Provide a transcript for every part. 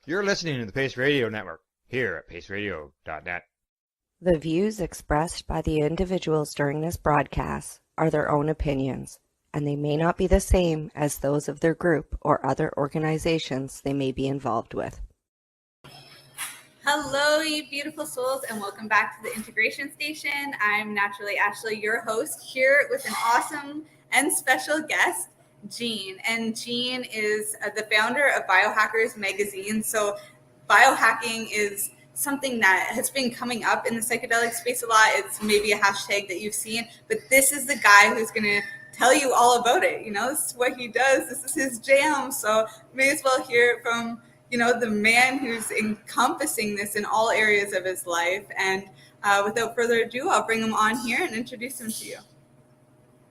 You're listening to the Pace Radio Network here at paceradio.net. The views expressed by the individuals during this broadcast are their own opinions, and they may not be the same as those of their group or other organizations they may be involved with. Hello, you beautiful souls, and welcome back to the Integration Station. I'm Naturally Ashley, your host, here with an awesome and special guest, Jean. And Jean is the founder of Biohackers Magazine. So biohacking is something that has been coming up in the psychedelic space a lot. It's maybe a hashtag that you've seen, but this is the guy who's going to tell you all about it. You know, this is what he does. This is his jam. So may as well hear it from the man who's encompassing this in all areas of his life. And without further ado, I'll bring him on here and introduce him to you.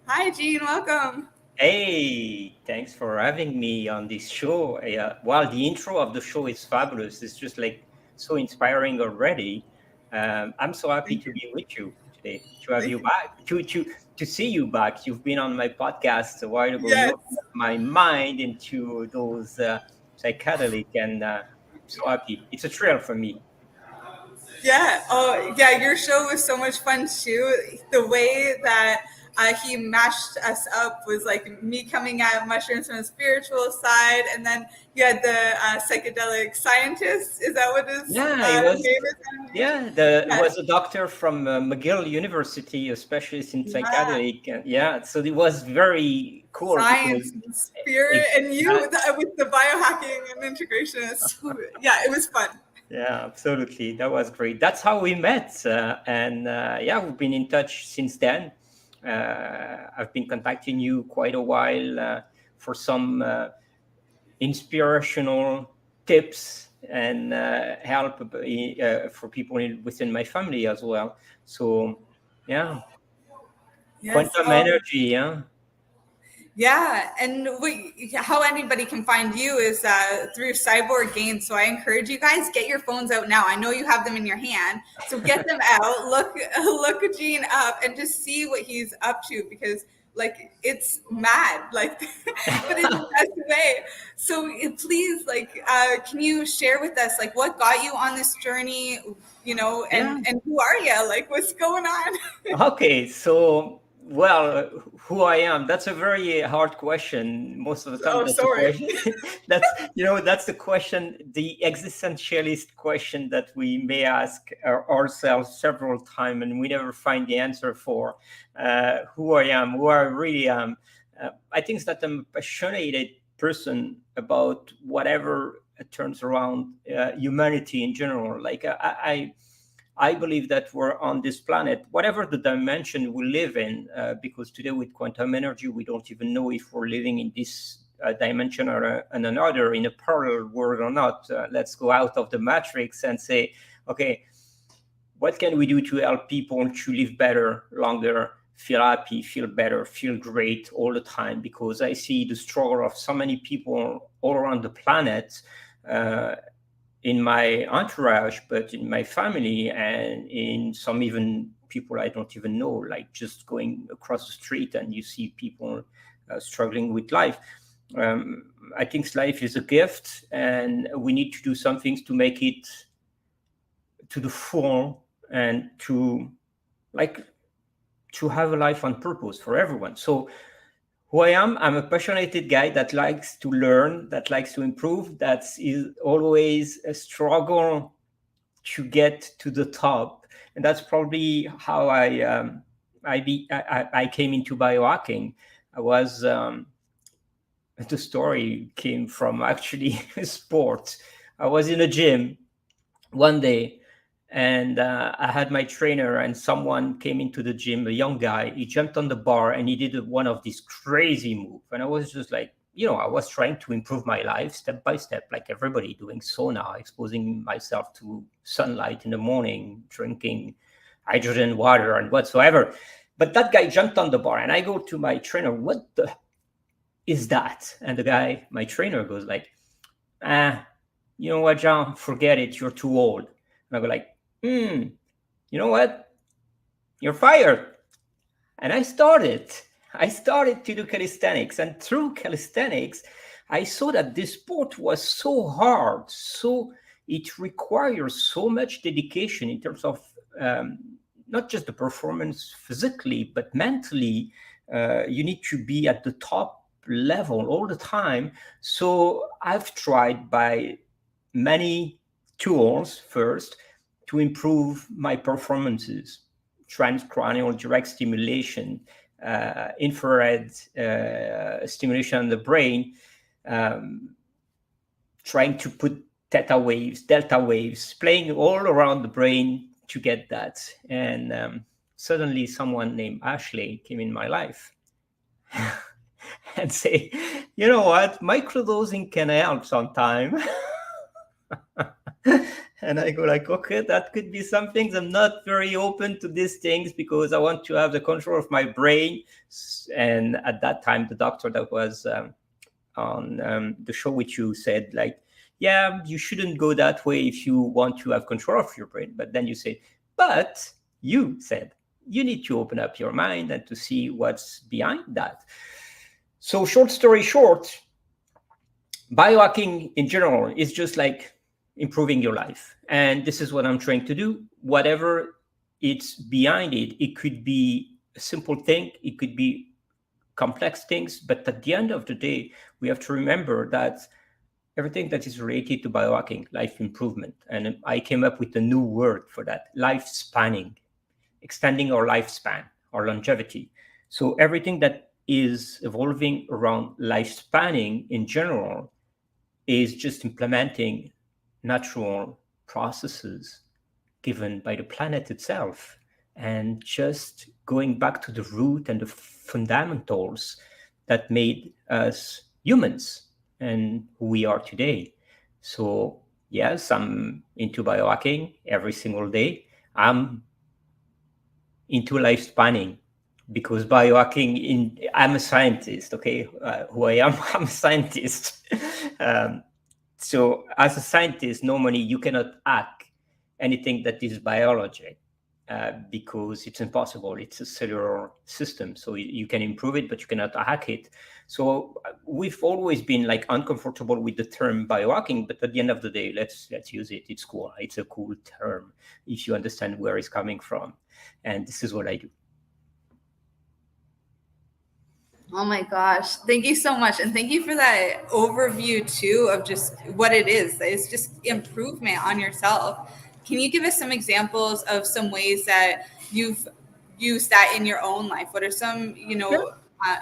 Hi, Jean. Welcome. Hey, thanks for having me on this show. Well, the intro of the show is fabulous. It's just like so inspiring already. I'm so happy to be with you today, to have you back, to see you back. You've been on my podcast a while ago. Yes. You opened my mind into those psychedelic, and I'm so happy. It's a thrill for me. Yeah. Oh, yeah. Your show was so much fun too. The way that he mashed us up was like me coming at mushrooms from a spiritual side, and then you had the psychedelic scientist. Is that what his Yeah, name it was. is? Yeah, it was a doctor from McGill University, a specialist in psychedelic. Yeah, so it was very cool. Science and spirit, and you with the biohacking and integration. Yeah, it was fun. Yeah, absolutely. That was great. That's how we met. And we've been in touch since then. I've been contacting you quite a while for some inspirational tips and help for people within my family as well. So, yeah. Yes. Quantum energy, yeah. Yeah, and how anybody can find you is through Cyborg Gains. So I encourage you guys, get your phones out now. I know you have them in your hand, so get them out. Look Gene up and just see what he's up to, because like it's mad, like but in the best way. So please, can you share with us like what got you on this journey? And who are you? Like, what's going on? Okay, so. Well, who I am, that's a very hard question. Most of the time, that's the question, the existentialist question that we may ask ourselves several times, and we never find the answer for who I am, who I really am. I think that I'm a passionate person about whatever turns around humanity in general. Like I believe that we're on this planet, whatever the dimension we live in, because today with quantum energy, we don't even know if we're living in this dimension or another, in a parallel world or not. Let's go out of the matrix and say, okay, what can we do to help people to live better, longer, feel happy, feel better, feel great all the time? Because I see the struggle of so many people all around the planet, in my entourage, but in my family, and in some even people I don't even know, like just going across the street and you see people struggling with life. I think life is a gift, and we need to do some things to make it to the full and to have a life on purpose for everyone. So who I am, I'm a passionate guy that likes to learn, that likes to improve, that is always a struggle to get to the top. And that's probably how I came into biohacking. The story came from actually sport. I was in a gym one day, and I had my trainer, and someone came into the gym, a young guy. He jumped on the bar and he did one of these crazy moves. And I was just like, I was trying to improve my life step by step, like everybody, doing sauna, exposing myself to sunlight in the morning, drinking hydrogen water and whatsoever. But that guy jumped on the bar, and I go to my trainer, what the is that? And the guy, my trainer, goes like, you know what, John, forget it. You're too old. And I go like, you know what? You're fired. And I started. I started to do calisthenics, and through calisthenics, I saw that this sport was so hard, so it requires so much dedication in terms of not just the performance physically, but mentally. You need to be at the top level all the time. So I've tried by many tools first to improve my performances: transcranial direct stimulation, infrared stimulation on the brain, trying to put theta waves, delta waves, playing all around the brain to get that. And suddenly someone named Ashley came in my life and say, you know what, microdosing can help sometime. And I go like, okay, that could be some things. I'm not very open to these things because I want to have the control of my brain. And at that time, the doctor that was on the show with you said like, yeah, you shouldn't go that way if you want to have control of your brain. But then you say, but you said, you need to open up your mind and to see what's behind that. So short story short, biohacking in general is just like improving your life. And this is what I'm trying to do. Whatever it's behind it, it could be a simple thing, it could be complex things, but at the end of the day, we have to remember that everything that is related to biohacking, life improvement, and I came up with a new word for that: lifespanning, extending our lifespan, our longevity. So everything that is evolving around lifespanning in general is just implementing natural processes given by the planet itself, and just going back to the root and the fundamentals that made us humans and who we are today. So yes, I'm into biohacking every single day. I'm into lifespanning because biohacking, I'm a scientist, okay? Who I am, I'm a scientist. So as a scientist, normally you cannot hack anything that is biology because it's impossible. It's a cellular system. So you can improve it, but you cannot hack it. So we've always been like uncomfortable with the term biohacking, but at the end of the day, let's use it. It's cool. It's a cool term if you understand where it's coming from. And this is what I do. Oh my gosh. Thank you so much. And thank you for that overview too of just what it is. It's just improvement on yourself. Can you give us some examples of some ways that you've used that in your own life? What are some,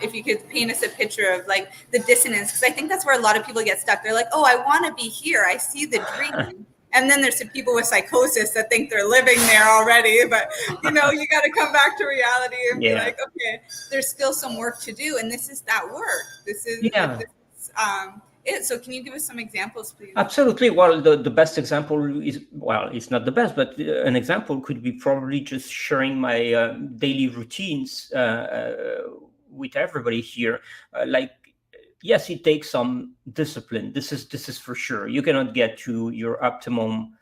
if you could paint us a picture of like the dissonance, because I think that's where a lot of people get stuck. They're like, oh, I want to be here. I see the dream. And then there's some people with psychosis that think they're living there already, but you got to come back to reality and be like, okay, there's still some work to do, and this is that work. This is it. So can you give us some examples, please? Absolutely. Well, the best example is, well, it's not the best, but an example could be probably just sharing my daily routines with everybody here. Yes, it takes some discipline. This is for sure. You cannot get to your optimum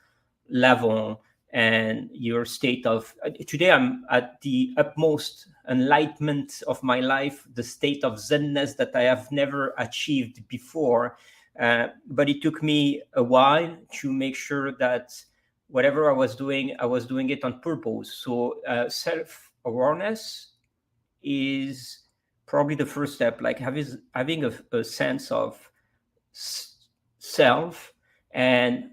level and your state of today. I'm at the utmost enlightenment of my life, the state of zenness that I have never achieved before. But it took me a while to make sure that whatever I was doing it on purpose. So self-awareness is probably the first step, like having a sense of self and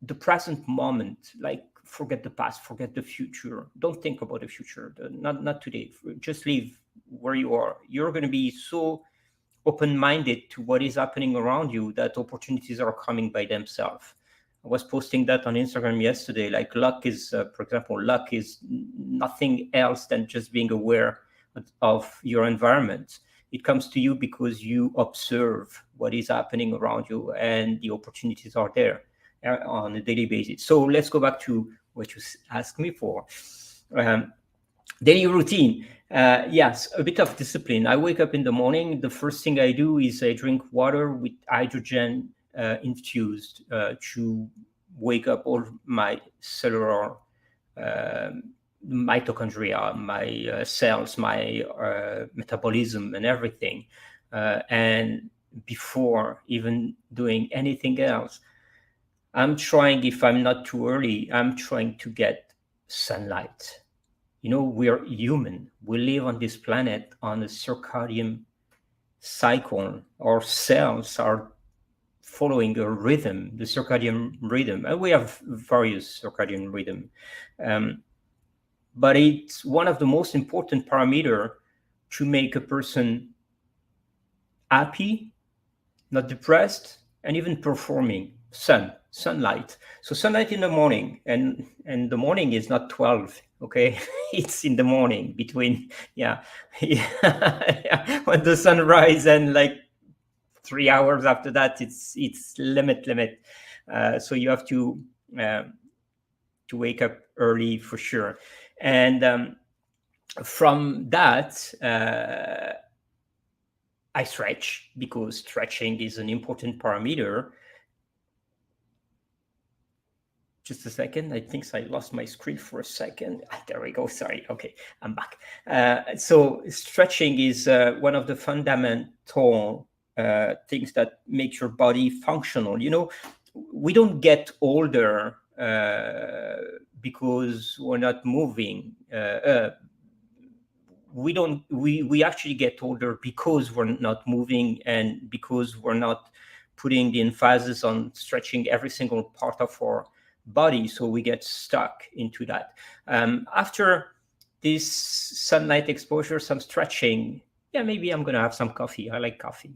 the present moment. Like, forget the past, forget the future. Don't think about the future. Not today. Just live where you are. You're going to be so open-minded to what is happening around you that opportunities are coming by themselves. I was posting that on Instagram yesterday. Like, luck is, for example, luck is nothing else than just being aware of your environment. It comes to you because you observe what is happening around you, and the opportunities are there on a daily basis. So let's go back to what you asked me for. Daily routine. Yes, a bit of discipline. I wake up in the morning. The first thing I do is I drink water with hydrogen infused to wake up all my cellular mitochondria, my cells, my metabolism and everything. And before even doing anything else, I'm trying, if I'm not too early, I'm trying to get sunlight. You know, we're human. We live on this planet on a circadian cycle. Our cells are following a rhythm, the circadian rhythm. And we have various circadian rhythm. But it's one of the most important parameter to make a person happy, not depressed, and even performing. Sunlight. So sunlight in the morning, and the morning is not 12, okay? It's in the morning between, when the sun rises, and like 3 hours after that, it's limit. So you have to wake up early for sure. And from that, I stretch, because stretching is an important parameter. Just a second. I think I lost my screen for a second. There we go. Sorry. Okay, I'm back. So stretching is one of the fundamental things that make your body functional. You know, we don't get older because we're not moving. We actually get older because we're not moving, and because we're not putting the emphasis on stretching every single part of our body, so we get stuck into that. After this sunlight exposure, some stretching, maybe I'm gonna have some coffee. I like coffee.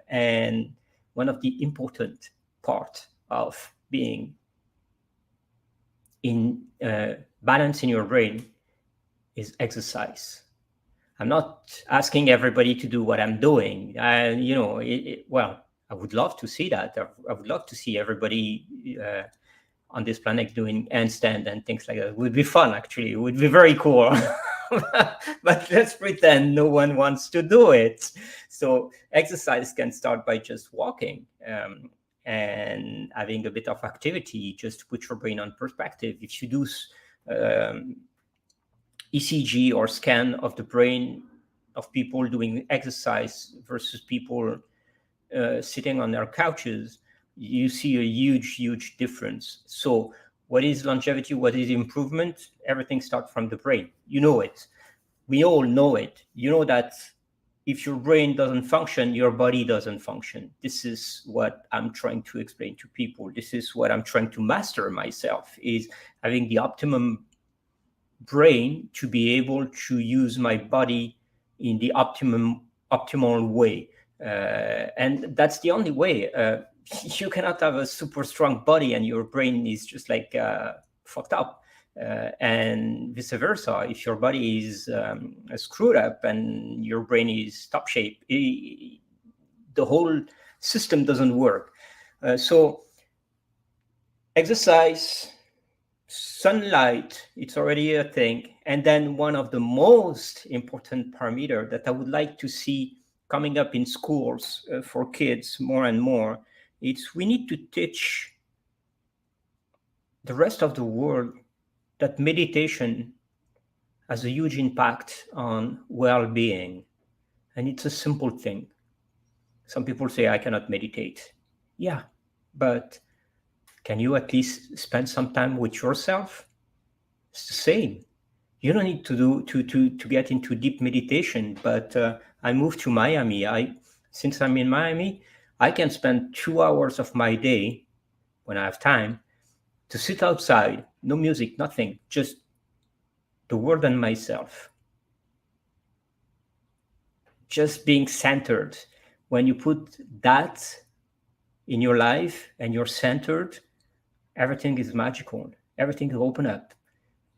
And one of the important part of being in balance in your brain is exercise. I'm not asking everybody to do what I'm doing. Well, I would love to see that. I would love to see everybody on this planet doing handstand and things like that. It would be fun, actually. It would be very cool. But let's pretend no one wants to do it. So exercise can start by just walking and having a bit of activity, just to put your brain on perspective. If you do ECG or scan of the brain of people doing exercise versus people sitting on their couches, you see a huge difference. So what is longevity? What is improvement? Everything starts from the brain. You know it. We all know it. You know that if your brain doesn't function, your body doesn't function. This is what I'm trying to explain to people. This is what I'm trying to master myself, is having the optimum brain to be able to use my body in the optimal way. And that's the only way. You cannot have a super strong body and your brain is just like fucked up, and vice versa. If your body is screwed up and your brain is top shape, the whole system doesn't work. So exercise, sunlight, it's already a thing. And then one of the most important parameter that I would like to see coming up in schools for kids more and more, it's we need to teach the rest of the world that meditation has a huge impact on well-being. And it's a simple thing. Some people say, I cannot meditate. Yeah, but can you at least spend some time with yourself? It's the same. You don't need to get into deep meditation, but I moved to Miami. Since I'm in Miami, I can spend 2 hours of my day, when I have time, to sit outside, no music, nothing, just the world and myself. Just being centered. When you put that in your life and you're centered, everything is magical. Everything will open up.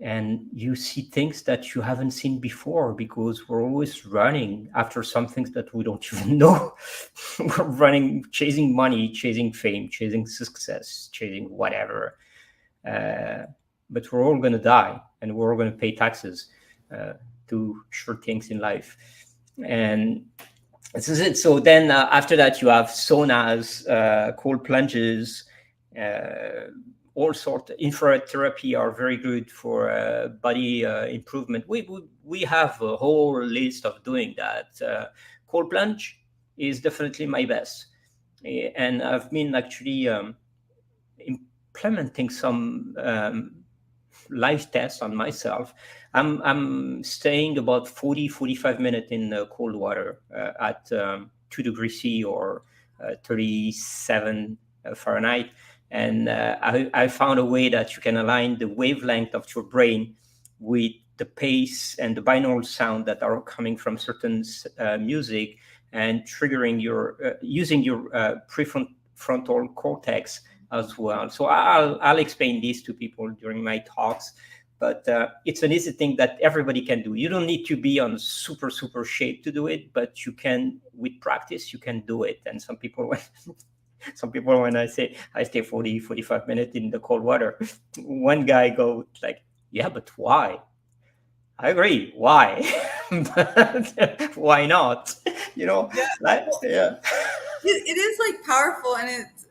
And you see things that you haven't seen before, because we're always running after some things that we don't even know. We're running, chasing money, chasing fame, chasing success, chasing whatever. But we're all going to die, and we're all going to pay taxes to sure things in life. And this is it. So then after that, you have saunas, cold plunges, all sorts. Infrared therapy are very good for body improvement. We have a whole list of doing that. Cold plunge is definitely my best, and I've been actually implementing some live tests on myself. I'm staying about 45 minutes in cold water at 2 degrees C or 37 Fahrenheit. And I found a way that you can align the wavelength of your brain with the pace and the binaural sound that are coming from certain music, and triggering your using your prefrontal cortex as well. So I'll explain this to people during my talks, but it's an easy thing that everybody can do. You don't need to be on super shape to do it, but you can, with practice, you can do it. And some people, when I say I stay 45 minutes in the cold water, one guy goes like, yeah, but why? I agree. Why? But why not? Yeah. It is like powerful,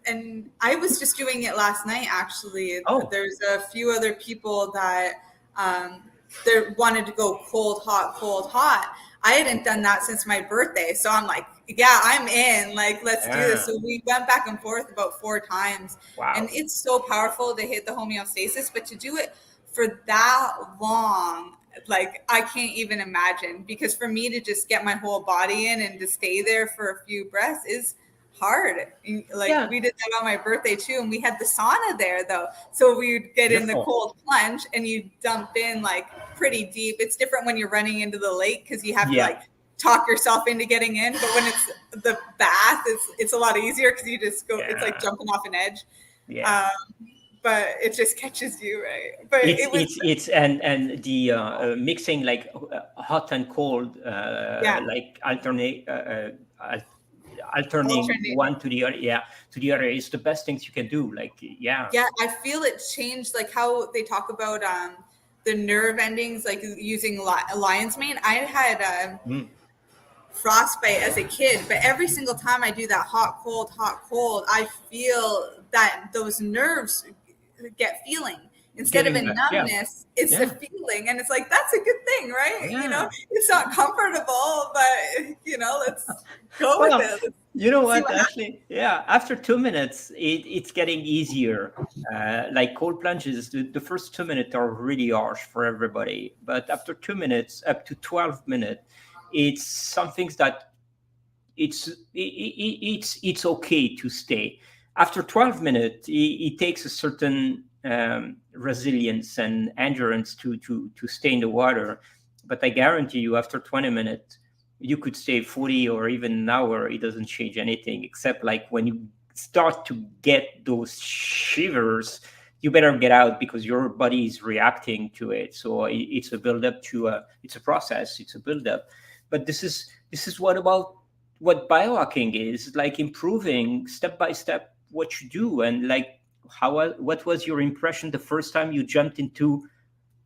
and I was just doing it last night actually. There's a few other people that they wanted to go cold hot. I hadn't done that since my birthday, so I'm like, yeah, I'm in. Like, let's do this. So we went back and forth about 4 times. Wow. And it's so powerful to hit the homeostasis, but to do it for that long, like, I can't even imagine, because for me to just get my whole body in and to stay there for a few breaths is hard. Like, we did that on my birthday too, and we had the sauna there though, so we would get in the cold plunge and you dump in like pretty deep. It's different when you're running into the lake because you have to like talk yourself into getting in, but when it's the bath, it's a lot easier because you just go. It's like jumping off an edge. But it just catches you, right? But it's and the mixing like hot and cold, like alternating one to the other is the best things you can do. Like, I feel it changed, like how they talk about the nerve endings, like using lion's mane. I had frostbite as a kid, but every single time I do that hot cold, I feel that those nerves get feeling. Instead of a numbness, it's the feeling, and it's like, that's a good thing, right? You know, it's not comfortable, but let's go with it. You know what? Actually, after 2 minutes, it's getting easier. Like cold plunges, the first 2 minutes are really harsh for everybody, but after 2 minutes, up to 12 minutes, it's some things that it's okay to stay. After 12 minutes, it takes a certain resilience and endurance to stay in the water. But I guarantee you, after 20 minutes, you could stay 40 or even an hour. It doesn't change anything, except like when you start to get those shivers, you better get out because your body is reacting to it. So it's a build-up to it's a process. It's a build-up. But this is what biohacking is, like improving step by step what you do. And like, what was your impression the first time you jumped into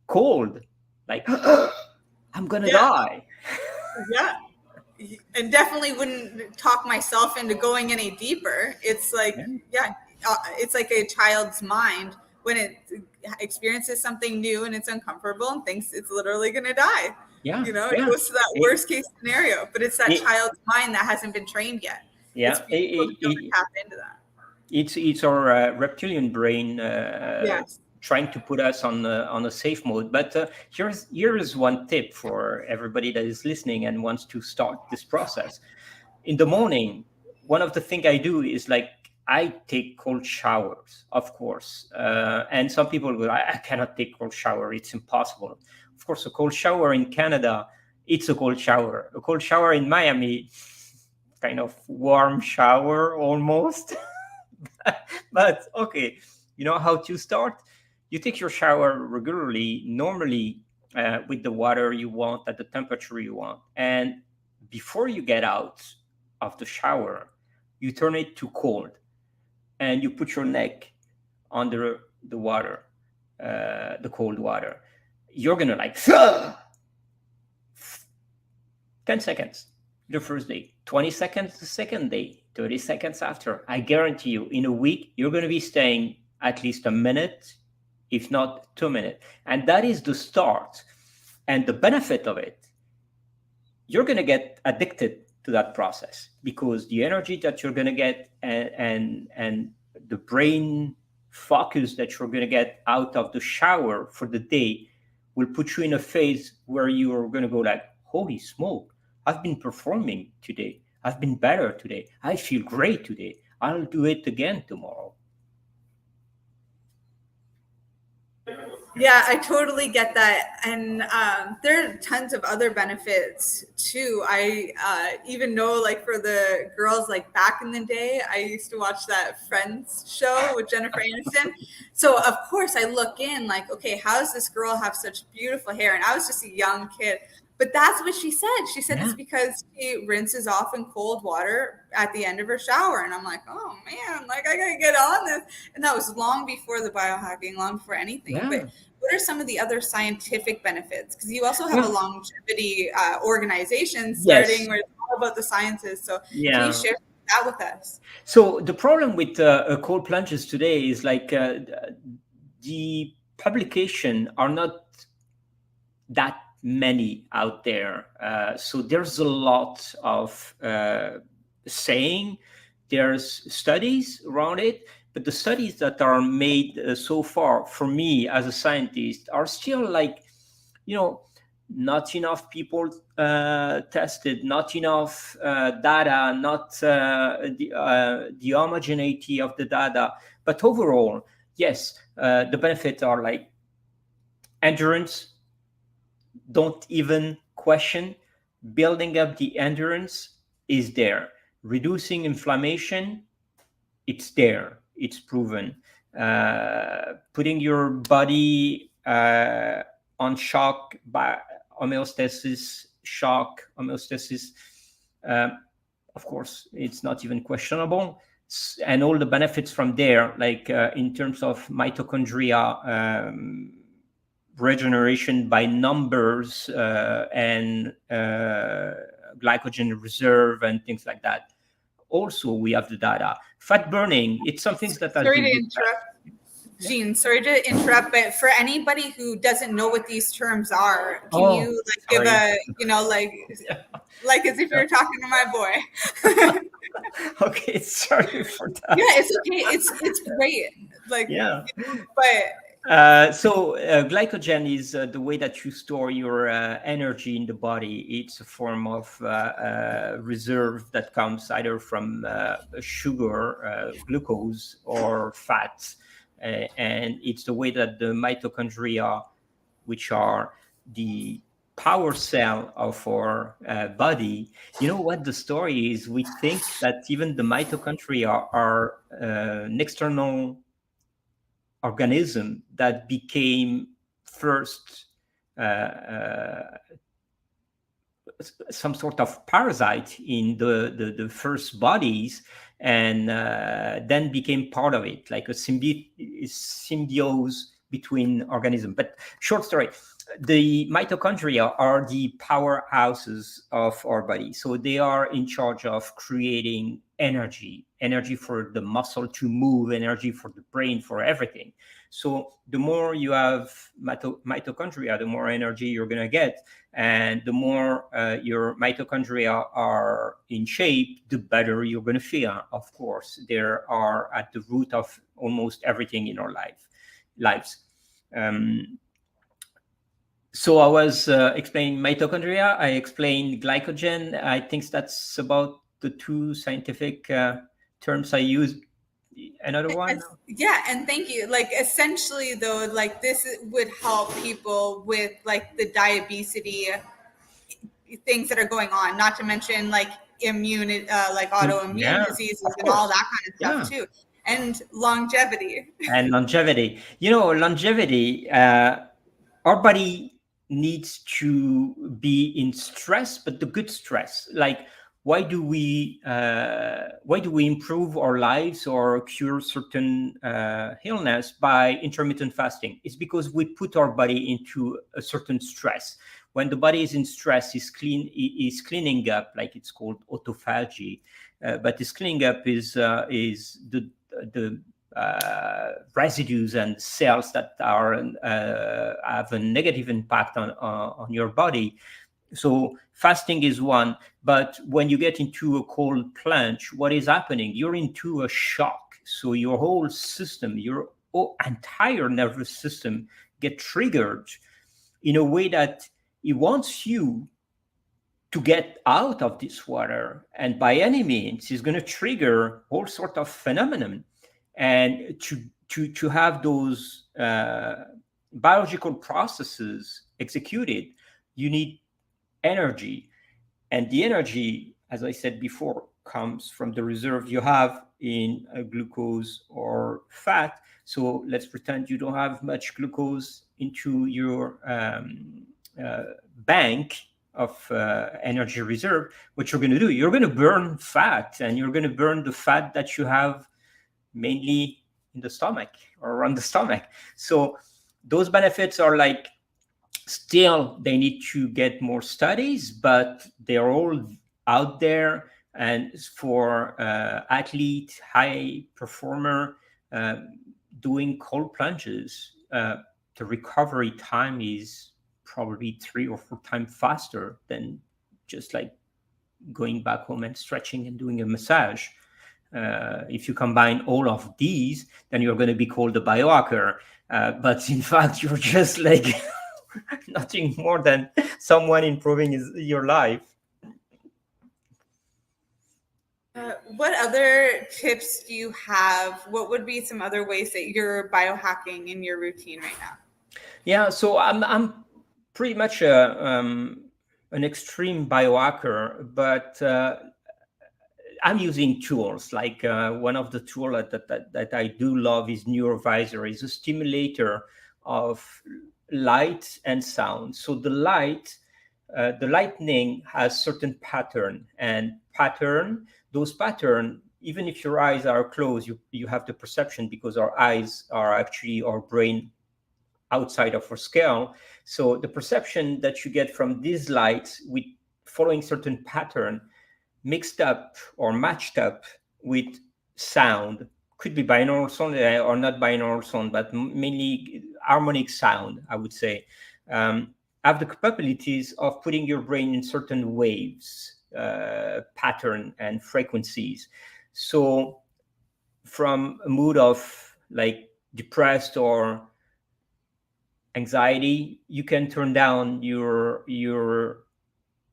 cold? Like, I'm gonna die. And definitely wouldn't talk myself into going any deeper. It's like it's like a child's mind when it experiences something new and it's uncomfortable and thinks it's literally gonna die. It goes to that worst case scenario, but it's that child's mind that hasn't been trained yet. Tap into that. It's our reptilian brain trying to put us on a safe mode. But here's one tip for everybody that is listening and wants to start this process. In the morning, one of the things I do is like, I take cold showers, of course. And some people go, I cannot take cold shower. It's impossible. Of course, a cold shower in Canada, it's a cold shower. A cold shower in Miami, kind of warm shower almost. But okay, you know how to start? You take your shower regularly, normally with the water you want, at the temperature you want. And before you get out of the shower, you turn it to cold. And you put your neck under the water, the cold water. You're going to like, 10 seconds the first day, 20 seconds the second day, 30 seconds after. I guarantee you, in a week, you're going to be staying at least a minute, if not 2 minutes. And that is the start. And the benefit of it, you're going to get addicted to that process, because the energy that you're going to get and the brain focus that you're going to get out of the shower for the day will put you in a phase where you're going to go like, holy smoke, I've been performing today. I've been better today. I feel great today. I'll do it again tomorrow. Yeah, I totally get that. And there are tons of other benefits too. I even know, like, for the girls, like back in the day, I used to watch that Friends show with Jennifer Aniston. So of course I look in like, okay, how does this girl have such beautiful hair? And I was just a young kid. But that's what she said. She said it's because she rinses off in cold water at the end of her shower. And I'm like, oh man, like I gotta get on this. And that was long before the biohacking, long before anything. But what are some of the other scientific benefits? Because you also have a longevity organization starting where it's all about the sciences. So can you share that with us? So the problem with cold plunges today is like the publication are not that many out there. So there's a lot of saying, there's studies around it, but the studies that are made so far for me as a scientist are still like, not enough people tested, not enough data, not the homogeneity of the data. But overall, yes, the benefits are like endurance, don't even question. Building up the endurance is there. Reducing inflammation, it's there. It's proven. Putting your body on shock by homeostasis, of course, it's not even questionable. And all the benefits from there, like in terms of mitochondria, regeneration by numbers and glycogen reserve and things like that. Also, we have the data. Fat burning, it's something that has Sorry to interrupt, Jean. Sorry to interrupt, but for anybody who doesn't know what these terms are, can you like give a, like as if you're talking to my boy? Okay, sorry for that. Yeah, it's okay. It's great. Like, but glycogen is the way that you store your energy in the body. It's a form of reserve that comes either from sugar, glucose, or fats. And it's the way that the mitochondria, which are the power cell of our body, what the story is? We think that even the mitochondria are an external organism that became first some sort of parasite in the first bodies, and then became part of it, like a symbiosis between organisms. But short story, the mitochondria are the powerhouses of our body. So they are in charge of creating energy for the muscle to move, energy for the brain, for everything. So the more you have mitochondria, the more energy you're going to get. And the more your mitochondria are in shape, the better you're going to feel. Of course, they are at the root of almost everything in our lives. So I was explaining mitochondria. I explained glycogen. I think that's about the two scientific terms I use. Another one? Yeah, and thank you. Like, essentially, though, like this would help people with like the diabetes things that are going on. Not to mention like like autoimmune diseases and all that kind of stuff too, and longevity. Longevity. Our body needs to be in stress, but the good stress. Like, why do we improve our lives or cure certain illness by intermittent fasting? It's because we put our body into a certain stress. When the body is in stress, is cleaning up, like it's called autophagy. But this cleaning up is the residues and cells that are have a negative impact on your body. So fasting is one, but when you get into a cold plunge, what is happening? You're into a shock. So your whole system, your entire nervous system get triggered in a way that it wants you to get out of this water. And by any means, it's going to trigger all sort of phenomenon. And to have those biological processes executed, you need energy. And the energy, as I said before, comes from the reserve you have in glucose or fat. So let's pretend you don't have much glucose into your bank of energy reserve. What you're going to do, you're going to burn fat, and you're going to burn the fat that you have mainly in the stomach or around the stomach. So those benefits are like, still they need to get more studies, but they're all out there. And for athlete, high performer doing cold plunges, the recovery time is probably 3 or 4 times faster than just like going back home and stretching and doing a massage. If you combine all of these, then you're going to be called a biohacker. But in fact, you're just like nothing more than someone improving your life. What other tips do you have? What would be some other ways that you're biohacking in your routine right now? Yeah, so I'm pretty much an extreme biohacker, but I'm using tools. Like one of the tools that I do love is Neurovisor. It's a stimulator of light and sound. So the lightning has certain pattern, and those pattern, even if your eyes are closed, you have the perception, because our eyes are actually our brain outside of our skull. So the perception that you get from these lights with following certain pattern mixed up or matched up with sound, could be binaural sound or not binaural sound, but mainly harmonic sound, I would say, have the capabilities of putting your brain in certain waves, pattern and frequencies. So from a mood of like depressed or anxiety, you can turn down your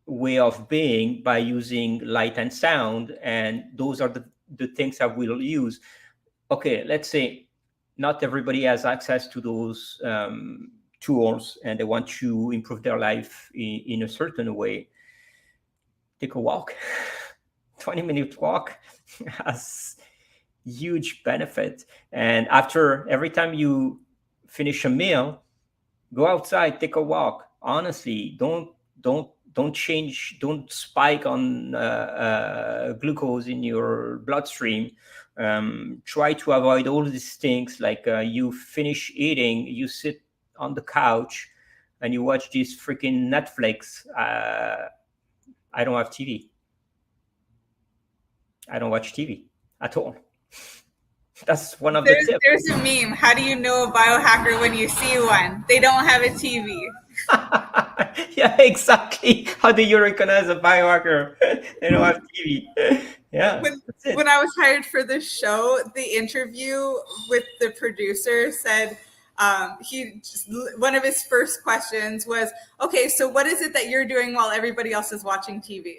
way of being by using light and sound. And those are the things I will use. Okay, let's say not everybody has access to those tools, and they want to improve their life in a certain way. Take a walk. 20-minute walk has huge benefit. And after every time you finish a meal, go outside, take a walk. Honestly, don't change, don't spike on glucose in your bloodstream. Try to avoid all these things, like you finish eating, you sit on the couch and you watch this freaking Netflix. I don't have TV. I don't watch TV at all. That's one of the tips. There's a meme. How do you know a biohacker when you see one? They don't have a TV. Yeah, exactly. How do you recognize a biohacker? They don't have TV. Yeah. When I was hired for this show, the interview with the producer said one of his first questions was, okay, so what is it that you're doing while everybody else is watching TV?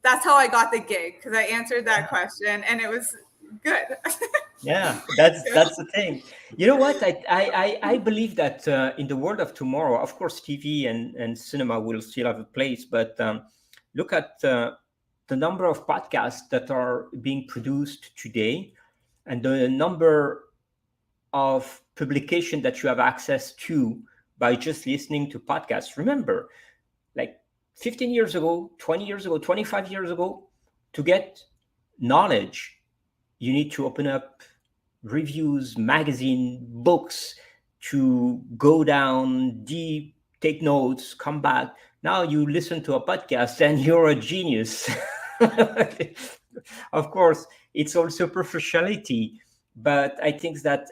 That's how I got the gig, because I answered that question and it was good. Yeah, that's the thing. You know what? I believe that in the world of tomorrow, of course, TV and cinema will still have a place, but look at the number of podcasts that are being produced today, and the number of publication that you have access to by just listening to podcasts. Remember, like 15 years ago, 20 years ago, 25 years ago, to get knowledge, you need to open up reviews, magazine, books, to go down deep, take notes, come back. Now you listen to a podcast and you're a genius. Of course, it's also superficiality. But I think that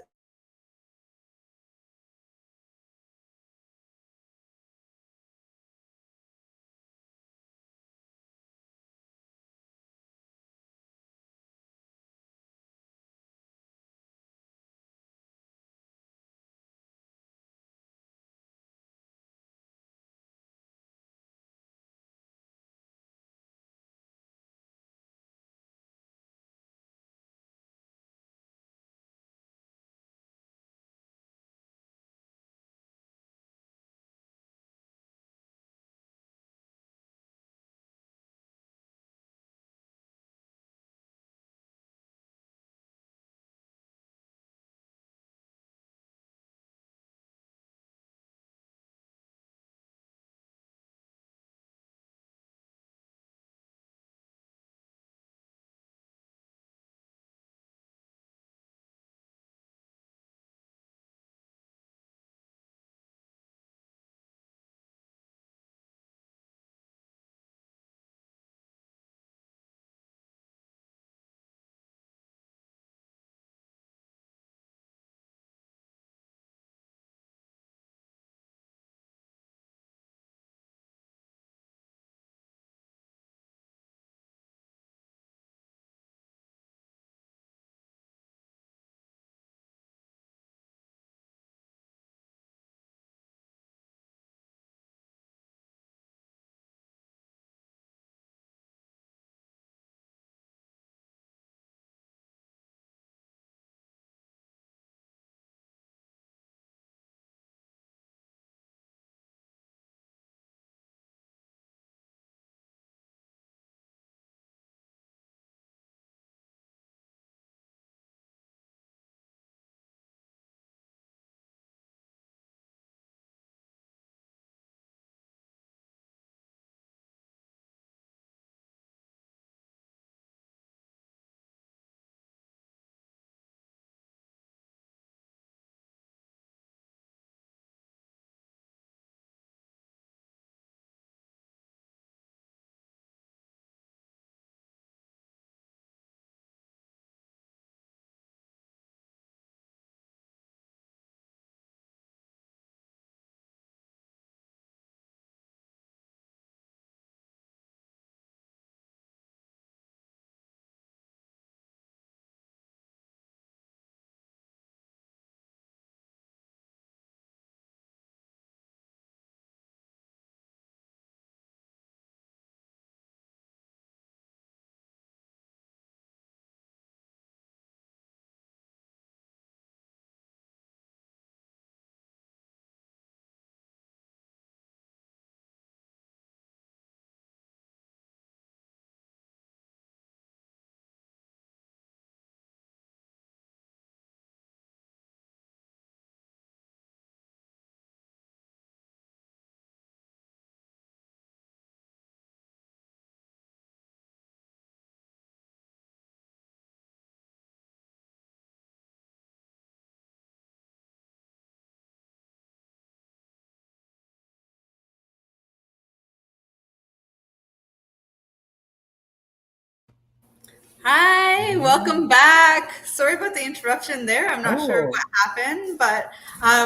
Hi, welcome back. Sorry about the interruption there. I'm not sure Oh, what happened, but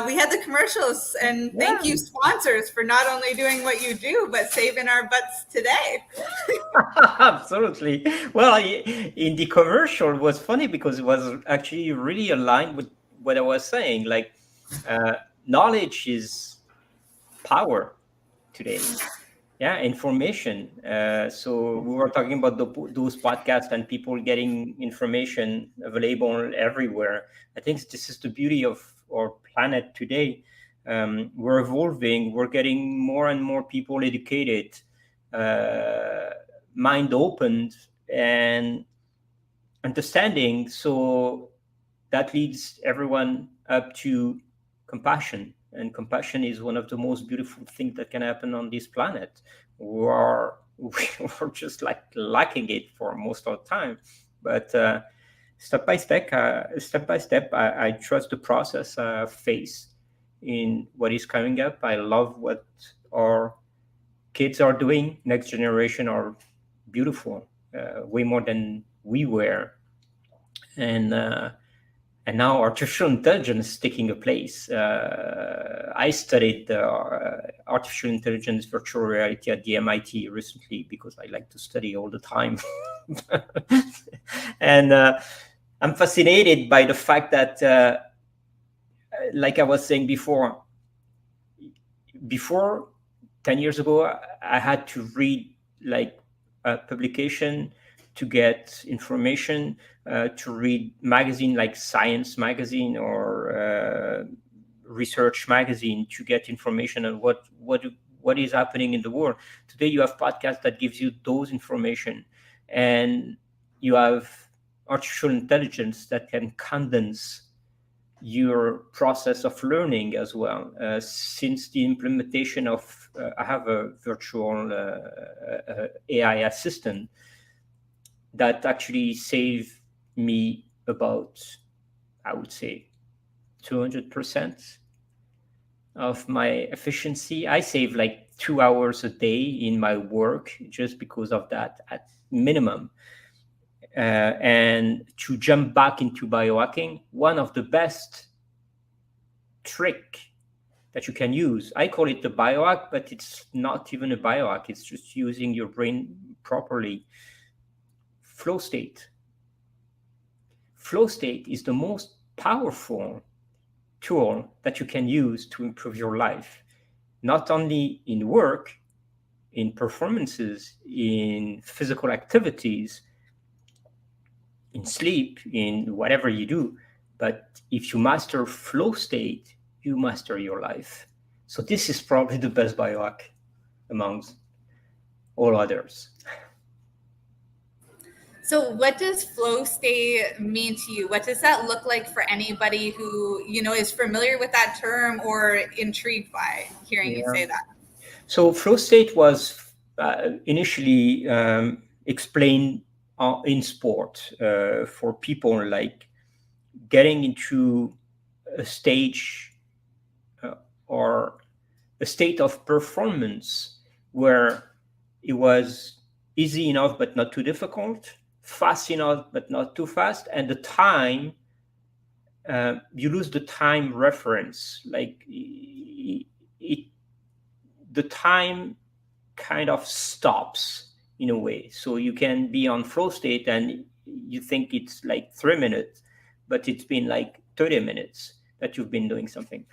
we had the commercials, and thank yeah. you, sponsors, for not only doing what you do, but saving our butts today. Absolutely. Well, in the commercial, it was funny because it was actually really aligned with what I was saying. Like, uh, knowledge is power today. Yeah, information. So we were talking about those podcasts and people getting information available everywhere. I think this is the beauty of our planet today. We're evolving. We're getting more and more people educated, uh, mind opened, and understanding. So that leads everyone up to compassion. And compassion is one of the most beautiful things that can happen on this planet. We're just like lacking it for most of the time. But step by step, I trust the process phase in what is coming up. I love what our kids are doing. Next generation are beautiful, way more than we were. And And now artificial intelligence is taking a place. I studied artificial intelligence virtual reality at the MIT recently because I like to study all the time. And I'm fascinated by the fact that, like I was saying before 10 years ago, I had to read like a publication to get information, to read magazine like Science magazine or Research magazine to get information on what is happening in the world. Today you have podcasts that gives you those information, and you have artificial intelligence that can condense your process of learning as well. Since the implementation of, I have a virtual AI assistant that actually saved me about, I would say, 200% of my efficiency. I save like 2 hours a day in my work just because of that at minimum. And to jump back into biohacking, one of the best trick that you can use, I call it the biohack, but it's not even a biohack. It's just using your brain properly. Flow state. Flow state is the most powerful tool that you can use to improve your life, not only in work, in performances, in physical activities, in sleep, in whatever you do. But if you master flow state, you master your life. So this is probably the best biohack amongst all others. So what does flow state mean to you? What does that look like for anybody who, is familiar with that term or intrigued by hearing you say that? So flow state was initially explained in sport for people like getting into a stage or a state of performance where it was easy enough but not too difficult, fast enough but not too fast, and the time, you lose the time reference. Like the time kind of stops in a way. So you can be on flow state and you think it's like 3 minutes, but it's been like 30 minutes that you've been doing something.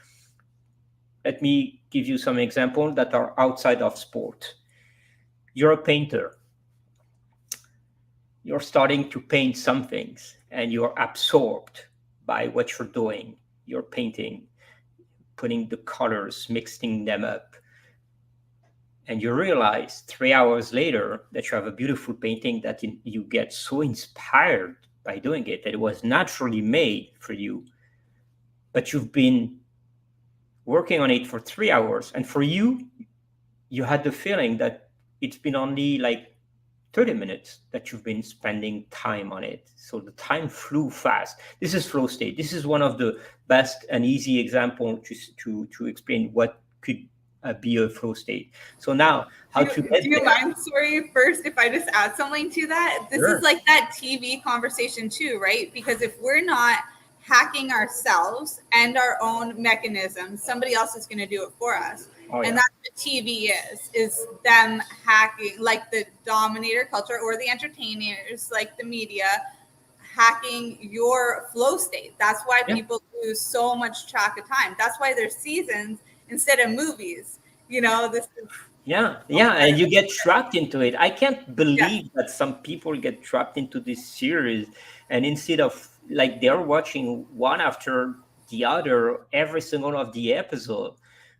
Let me give you some examples that are outside of sport. You're a painter. You're starting to paint some things and you're absorbed by what you're doing. You're painting, putting the colors, mixing them up. And you realize 3 hours later that you have a beautiful painting that you get so inspired by doing it that it was naturally made for you. But you've been working on it for 3 hours. And for you, you had the feeling that it's been only like 30 minutes that you've been spending time on it. So the time flew fast. This is flow state. This is one of the best and easy examples to explain what could be a flow state. So now, how to get do you mind, sorry, first, if I just add something to that? This Sure. is like that TV conversation too, right? Because if we're not hacking ourselves and our own mechanisms, somebody else is going to do it for us. Oh, yeah. And that's what TV is them hacking, like the dominator culture or the entertainers, like the media, hacking your flow state. That's why people lose so much track of time. That's why there's seasons instead of movies. This is and you get trapped into it. I can't believe that some people get trapped into this series, and instead of like they're watching one after the other every single of the episode.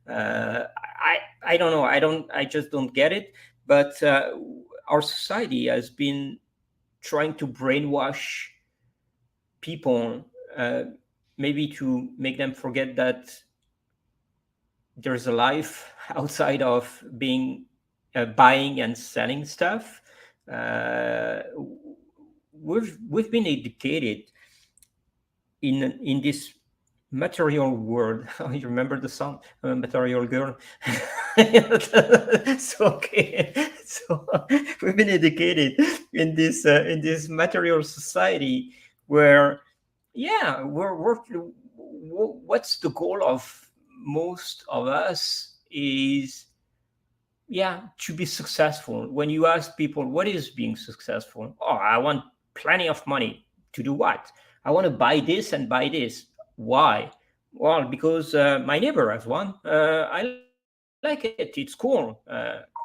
I don't know. I just don't get it. But our society has been trying to brainwash people, maybe to make them forget that there's a life outside of being buying and selling stuff. We've been educated in this material world. You remember the song Material Girl? So we've been educated in this material society where Yeah, what's the goal of most of us is, yeah, to be successful. When you ask people what is being successful, oh, I want plenty of money. To do what? I want to buy this and buy this. Why? Well, because my neighbor has one. I like it, it's cool.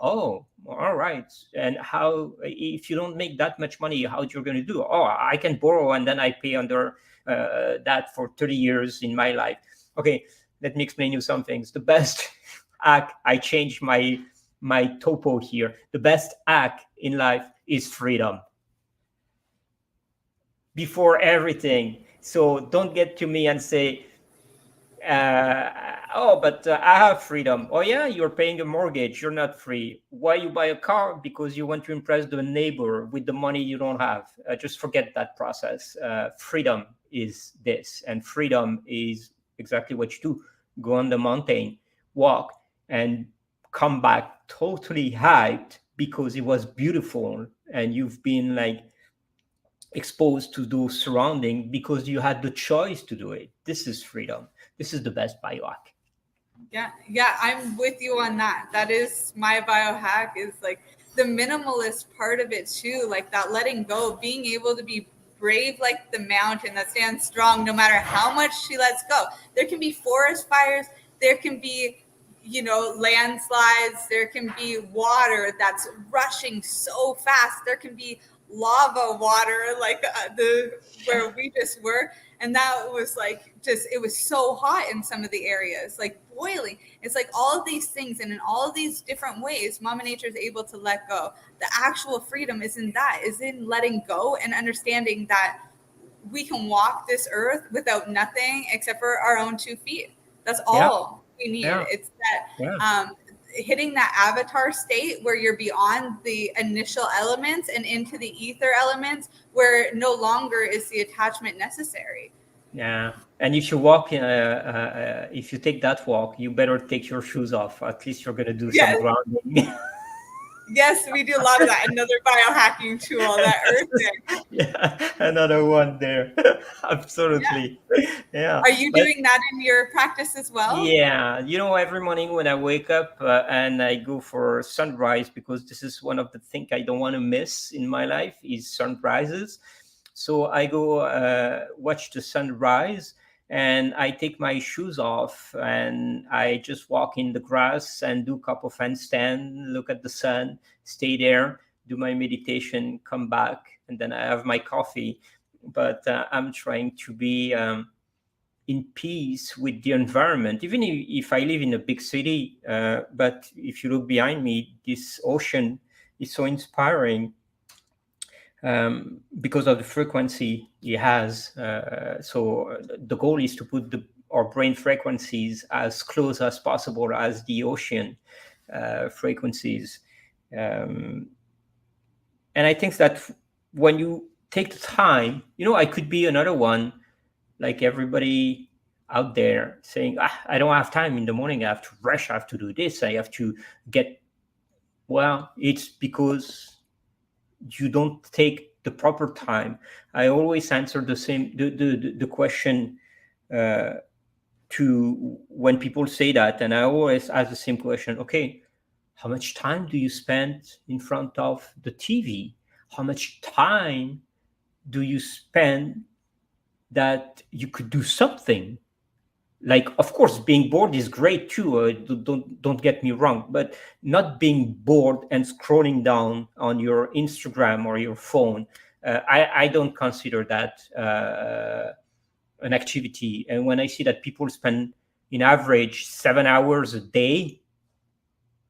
Oh, all right. And how, if you don't make that much money, how you're going to do? Oh, I can borrow and then I pay under that for 30 years in my life. Okay, let me explain you some things. The best act, I changed my topo here. The best act in life is freedom before everything. So don't get to me and say, oh, but I have freedom. Oh yeah, you're paying a mortgage, you're not free. Why you buy a car? Because you want to impress the neighbor with the money you don't have. Just forget that process. Freedom is this, and freedom is exactly what you do. Go on the mountain, walk, and come back totally hyped because it was beautiful and you've been like exposed to those surroundings because you had the choice to do it. This is freedom. This is the best biohack. Yeah, I'm with you on that. That is my biohack, is like the minimalist part of it too, like that letting go, being able to be brave like the mountain that stands strong no matter how much she lets go. There can be forest fires, there can be, landslides, there can be water that's rushing so fast, there can be lava water like the where we just were, and that was like just, it was so hot in some of the areas, like boiling. It's like all of these things, and in all of these different ways Mama Nature is able to let go. The actual freedom is in letting go and understanding that we can walk this earth without nothing except for our own 2 feet. That's all we need. It's that hitting that avatar state where you're beyond the initial elements and into the ether elements, where no longer is the attachment necessary. Yeah, and if you walk, if you take that walk, you better take your shoes off. At least you're gonna do some grounding. Yes, we do a lot of that. Another biohacking tool, that earthing. Yeah, another one there. Absolutely. Yeah. Are you doing that in your practice as well? Yeah, every morning when I wake up and I go for sunrise, because this is one of the things I don't want to miss in my life is sunrises. So I go watch the sunrise, and I take my shoes off and I just walk in the grass and do a couple of handstand, look at the sun, stay there, do my meditation, come back, and then I have my coffee. But I'm trying to be in peace with the environment, even if I live in a big city. But if you look behind me, this ocean is so inspiring. Because of the frequency it has. So the goal is to put our brain frequencies as close as possible as the ocean frequencies. And I think that when you take the time, I could be another one like everybody out there saying, I don't have time in the morning, I have to rush, I have to do this, I have to get, well, it's because you don't take the proper time. I always answer the question to when people say that, and I always ask the same question. Okay, how much time do you spend in front of the TV? How much time do you spend that you could do something? Like, of course, being bored is great too. Don't get me wrong, but not being bored and scrolling down on your Instagram or your phone, I don't consider that an activity. And when I see that people spend, in average, 7 hours a day,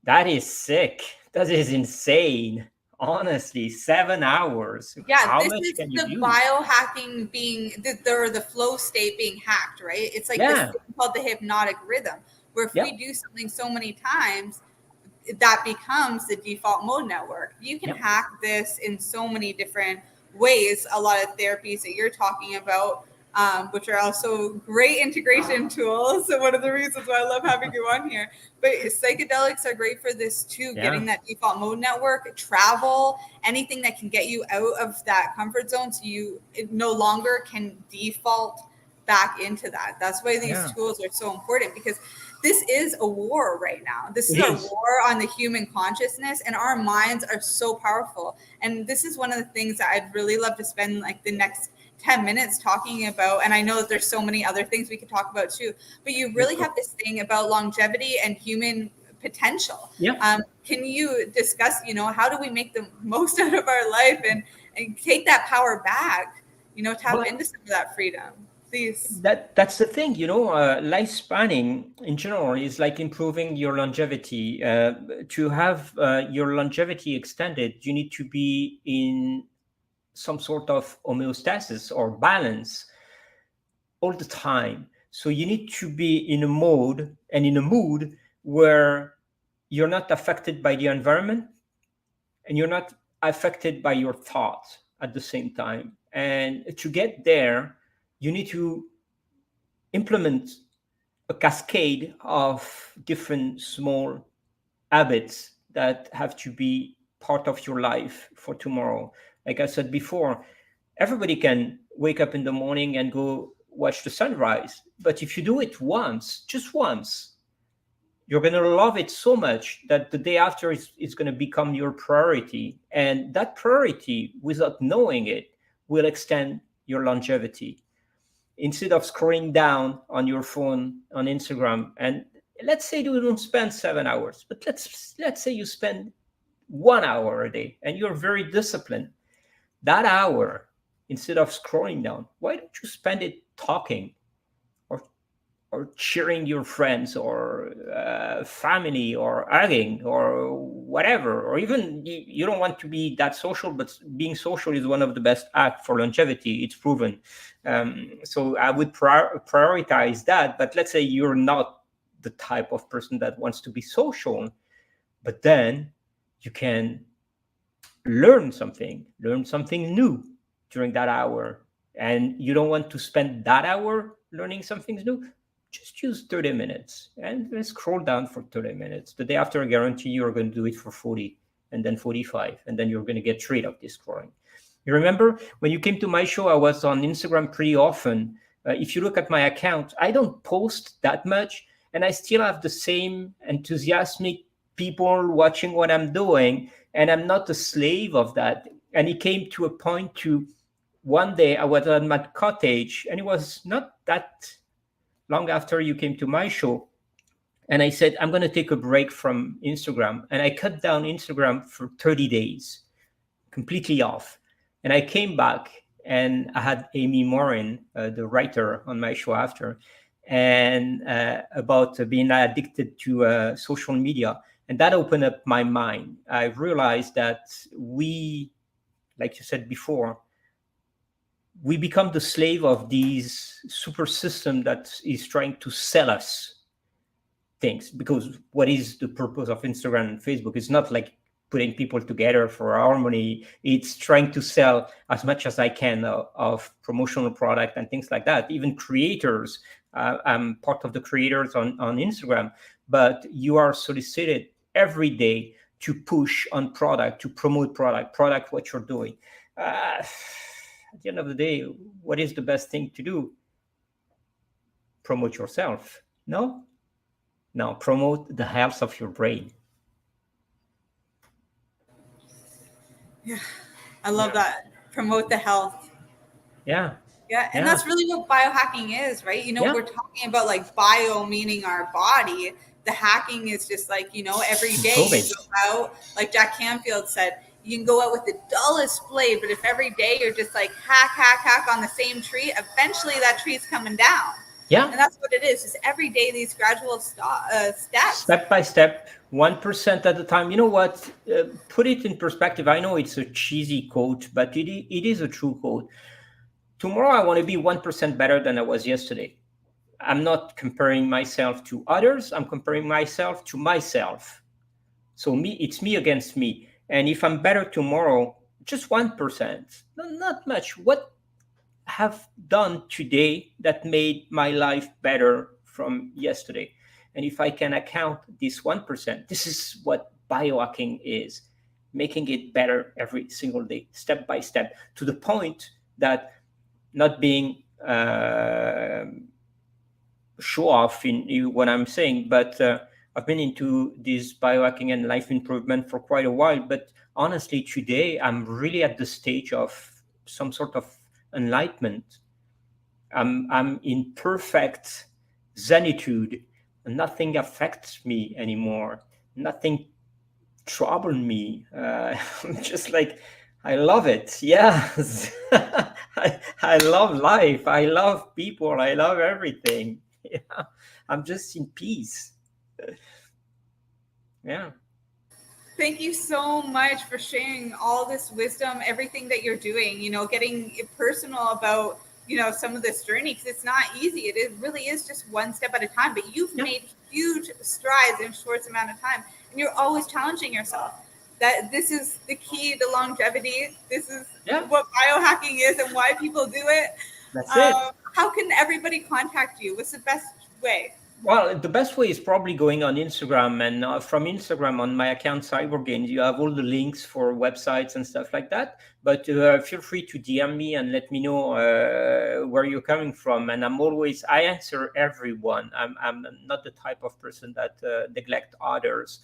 that is sick. That is insane. Honestly, 7 hours. Yeah, How this much is can you the use? biohacking being the flow state being hacked, right? It's like this thing called the hypnotic rhythm, where if we do something so many times, that becomes the default mode network. You can hack this in so many different ways. A lot of therapies that you're talking about, which are also great integration tools. So one of the reasons why I love having you on here. But psychedelics are great for this too, getting that default mode network, travel, anything that can get you out of that comfort zone so you no longer can default back into that. That's why these tools are so important, because this is a war right now. This is a war on the human consciousness, and our minds are so powerful. And this is one of the things that I'd really love to spend like the next 10 minutes talking about. And I know that there's so many other things we could talk about too, but you really have this thing about longevity and human potential. Can you discuss, how do we make the most out of our life and take that power back, tap into some of that freedom? Please. That's the thing, lifespanning in general is like improving your longevity. To have your longevity extended, you need to be in some sort of homeostasis or balance all the time. So you need to be in a mode and in a mood where you're not affected by the environment and you're not affected by your thoughts at the same time. And to get there, you need to implement a cascade of different small habits that have to be part of your life for tomorrow. Like I said before, everybody can wake up in the morning and go watch the sunrise. But if you do it once, just once, you're going to love it so much that the day after it's going to become your priority. And that priority, without knowing it, will extend your longevity. Instead of scrolling down on your phone on Instagram, and let's say you don't spend 7 hours, but let's say you spend 1 hour a day and you're very disciplined. That hour, instead of scrolling down, why don't you spend it talking or cheering your friends or family or hugging or whatever? Or even you don't want to be that social, but being social is one of the best acts for longevity. It's proven. So I would prioritize that. But let's say you're not the type of person that wants to be social, but then you can learn something new during that hour. And you don't want to spend that hour learning something new, just use 30 minutes and scroll down for 30 minutes. The day after, I guarantee you're going to do it for 40 and then 45, and then you're going to get rid of this scrolling. You remember when you came to my show, I was on Instagram pretty often. If you look at my account, I don't post that much, and I still have the same enthusiastic people watching what I'm doing, and I'm not a slave of that. And it came to a point to one day I was at my cottage, and it was not that long after you came to my show. And I said, I'm going to take a break from Instagram. And I cut down Instagram for 30 days, completely off. And I came back and I had Amy Morin, the writer, on my show after, and about being addicted to social media. And that opened up my mind. I realized that we, like you said before, we become the slave of these super system that is trying to sell us things. Because what is the purpose of Instagram and Facebook? It's not like putting people together for harmony. It's trying to sell as much as I can of promotional product and things like that. Even creators, I'm part of the creators on Instagram, but you are solicited every day to push on product, to promote product what you're doing. At the end of the day, what is the best thing to do? Promote yourself. No, promote the health of your brain. Yeah, I love that. Promote the health. Yeah. And that's really what biohacking is, right? We're talking about like bio meaning our body. The hacking is just like, every day you go out, like Jack Canfield said, you can go out with the dullest blade, but if every day you're just like hack on the same tree, eventually that tree's coming down. Yeah. And that's what it is. Just every day, these gradual steps. Step by step, 1% at a time. You know what? Put it in perspective. I know it's a cheesy quote, but it is a true quote. Tomorrow, I want to be 1% better than I was yesterday. I'm not comparing myself to others. I'm comparing myself to myself. So it's me against me. And if I'm better tomorrow, just 1%, not much. What have done today that made my life better from yesterday? And if I can account this 1%, this is what biohacking is, making it better every single day, step by step, to the point that not being show off in what I'm saying, but I've been into this biohacking and life improvement for quite a while. But honestly, today I'm really at the stage of some sort of enlightenment. I'm in perfect zenitude. Nothing affects me anymore. Nothing troubles me. I'm just like, I love it. Yes. I love life. I love people. I love everything. Yeah. I'm just in peace. Yeah. Thank you so much for sharing all this wisdom, everything that you're doing, getting personal about, some of this journey, because it's not easy. It really is just one step at a time, but you've made huge strides in a short amount of time, and you're always challenging yourself. That this is the key to longevity. This is what biohacking is and why people do it. That's it. How can everybody contact you? What's the best way? Well, the best way is probably going on Instagram, and from Instagram on my account CyberGains, you have all the links for websites and stuff like that. But feel free to DM me and let me know where you're coming from. And I answer everyone. I'm not the type of person that neglect others.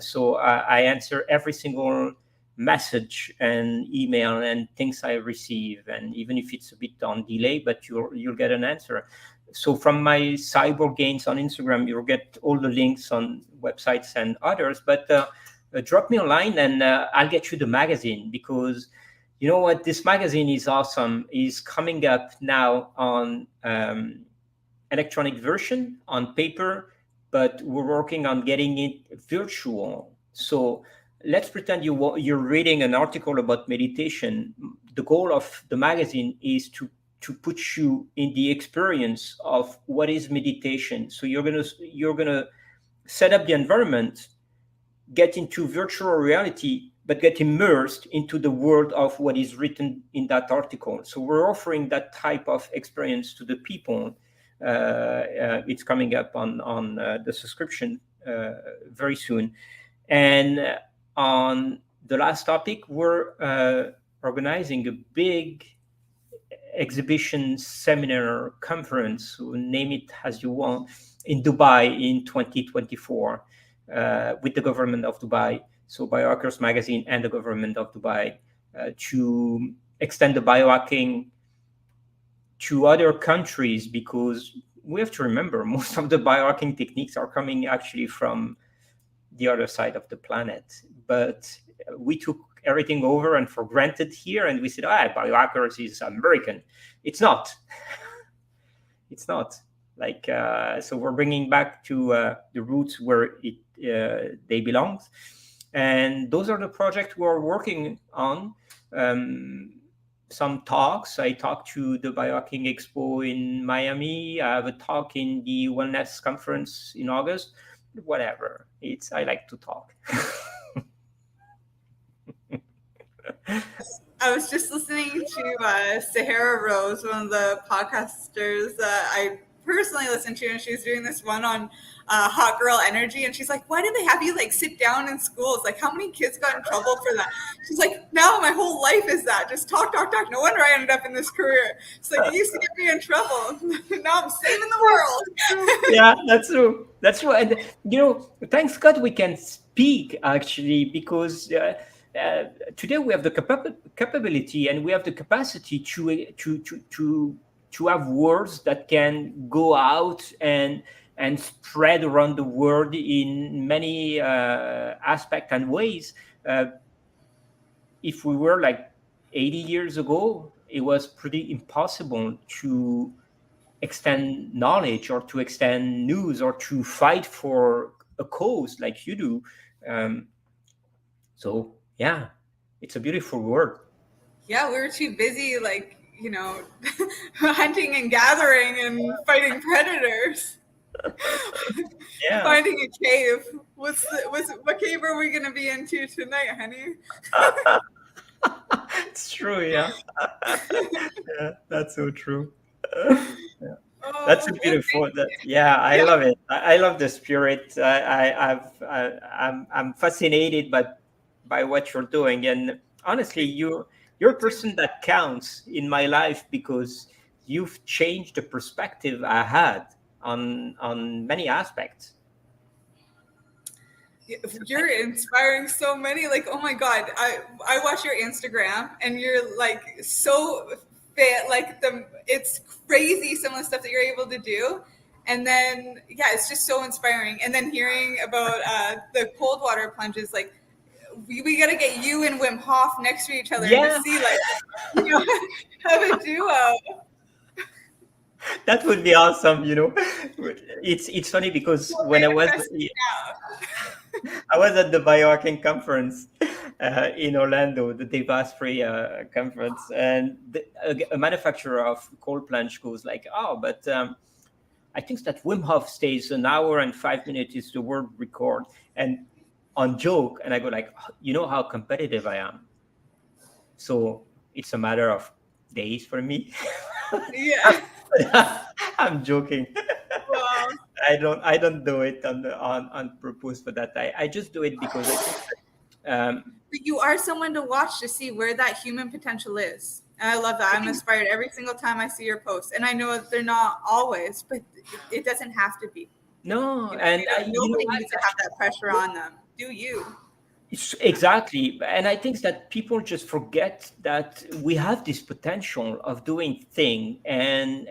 So I answer every single message and email and things I receive, and even if it's a bit on delay, but you'll get an answer. So from my CyberGains on Instagram, you'll get all the links on websites and others. But drop me a line and I'll get you the magazine, because you know what? This magazine is awesome. It's coming up now on electronic version, on paper, but we're working on getting it virtual. So let's pretend you're reading an article about meditation. The goal of the magazine is to put you in the experience of what is meditation. So you're gonna set up the environment, get into virtual reality, but get immersed into the world of what is written in that article. So we're offering that type of experience to the people. It's coming up on the subscription very soon. And on the last topic, we're organizing a big exhibition, seminar, conference, name it as you want, in Dubai in 2024 with the government of Dubai, so Biohackers Magazine and the government of Dubai, to extend the biohacking to other countries, because we have to remember most of the biohacking techniques are coming actually from the other side of the planet. But we took everything over and for granted here, and we said, biohackers is American. It's not. It's not. Like, so we're bringing back to the roots where they belong. And those are the projects we're working on. Some talks. I talked to the Biohacking Expo in Miami. I have a talk in the Wellness Conference in August. Whatever. I like to talk. I was just listening to Sahara Rose, one of the podcasters that I personally listen to, and she was doing this one on hot girl energy, and she's like, why do they have you like sit down in schools? Like, how many kids got in trouble for that? She's like, now my whole life is that, just talk. No wonder I ended up in this career. It's like, it used to get me in trouble. Now I'm saving the world. Yeah, that's true. And thanks God we can speak, actually, because today we have the capability and we have the capacity to have words that can go out and spread around the world in many aspects and ways. If we were like 80 years ago, it was pretty impossible to extend knowledge or to extend news or to fight for a cause like you do. So yeah, it's a beautiful word. Yeah, we were too busy, like, hunting and gathering and fighting predators. Yeah. Finding a cave. What cave are we going to be into tonight, honey? It's true, yeah. Yeah, that's so true. Yeah. Oh, That's a well, beautiful. thank That, you. yeah, I Yeah. love it. I love the spirit. I'm fascinated by what you're doing, and honestly, you're a person that counts in my life because you've changed the perspective I had on many aspects. You're inspiring so many. Like, oh my God, I watch your Instagram and you're like so fit. Like it's crazy some of the stuff that you're able to do. And then yeah, it's just so inspiring. And then hearing about the cold water plunges, like we gotta get you and Wim Hof next to each other and Yeah, just see like have a duo. that would be awesome. It's funny because when I was at the BioHacking conference in Orlando, the Dave Asprey conference, and a manufacturer of cold plunge goes like, "Oh, but I think that Wim Hof stays an hour and 5 minutes is the world record." And on joke, and I go like, "You know how competitive I am, so it's a matter of days for me." Yeah. I'm joking. Wow. I don't do it on purpose for that. I just do it because I think But you are someone to watch to see where that human potential is. And I love that. I'm inspired every single time I see your posts. And I know that they're not always, but it doesn't have to be. no, You know, and nobody needs to have that pressure on them. Do you? exactly. And I think that people just forget that we have this potential of doing thing, and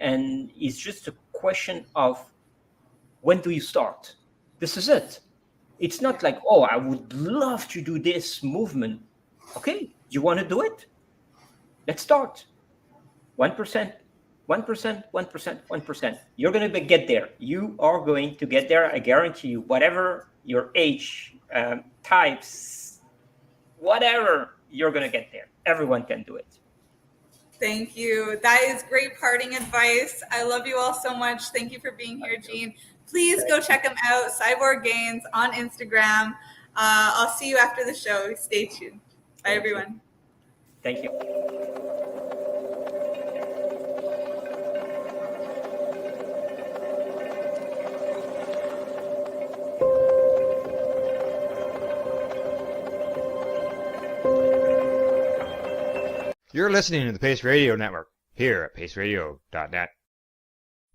it's just a question of when do you start. This is it. It's not like, oh, I would love to do this movement. Okay, you want to do it? Let's start. 1%, 1%, 1%, 1%. You're going to get there. You are going to get there. I guarantee you, whatever your age, types, whatever, you're going to get there. Everyone can do it. Thank you. That is great parting advice. I love you all so much. Thank you for being here, Gene. Please go check him out, Cyborg Gains on Instagram. I'll see you after the show. Stay tuned. Bye, everyone. Thank you. You're listening to the Pace Radio Network here at paceradio.net.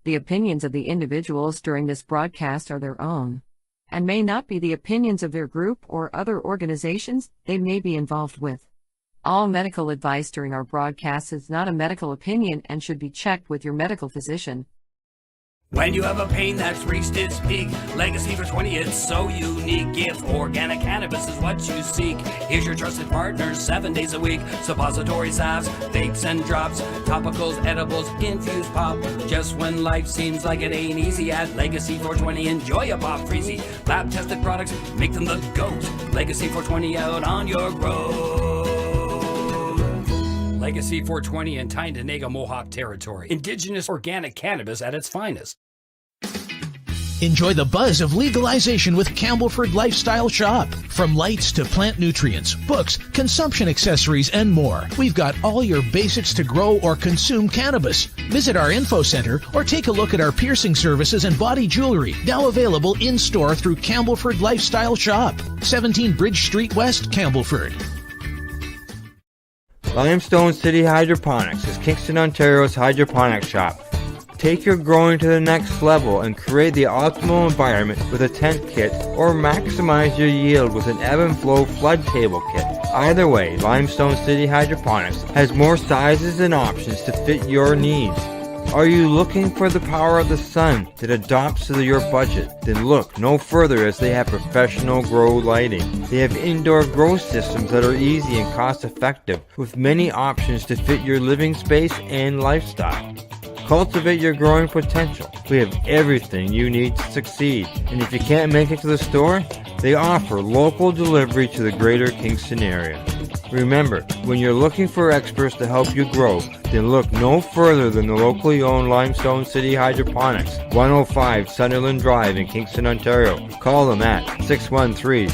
The opinions of the individuals during this broadcast are their own, and may not be the opinions of their group or other organizations they may be involved with. All medical advice during our broadcast is not a medical opinion and should be checked with your medical physician. When you have a pain that's reached its peak, Legacy for 20, it's so unique. If organic cannabis is what you seek, here's your trusted partner 7 days a week. Suppository salves, vapes and drops, topicals, edibles, infused pop. Just when life seems like it ain't easy, at Legacy 420, enjoy a pop freezy. Lab tested products, make them the GOAT. Legacy 420 out on your road. Legacy 420 in Tyndonega Mohawk territory. Indigenous organic cannabis at its finest. Enjoy the buzz of legalization with Campbellford Lifestyle Shop. From lights to plant nutrients, books, consumption accessories, and more, we've got all your basics to grow or consume cannabis. Visit our info center or take a look at our piercing services and body jewelry, now available in-store through Campbellford Lifestyle Shop, 17 Bridge Street West, Campbellford. Limestone City Hydroponics is Kingston, Ontario's hydroponics shop. Take your growing to the next level and create the optimal environment with a tent kit, or maximize your yield with an ebb and flow flood table kit. Either way, Limestone City Hydroponics has more sizes and options to fit your needs. Are you looking for the power of the sun that adapts to your budget? Then look no further, as they have professional grow lighting. They have indoor grow systems that are easy and cost effective, with many options to fit your living space and lifestyle. Cultivate your growing potential. We have everything you need to succeed. And if you can't make it to the store, they offer local delivery to the greater Kingston area. Remember, when you're looking for experts to help you grow, then look no further than the locally owned Limestone City Hydroponics, 105 Sunderland Drive in Kingston, Ontario. Call them at 613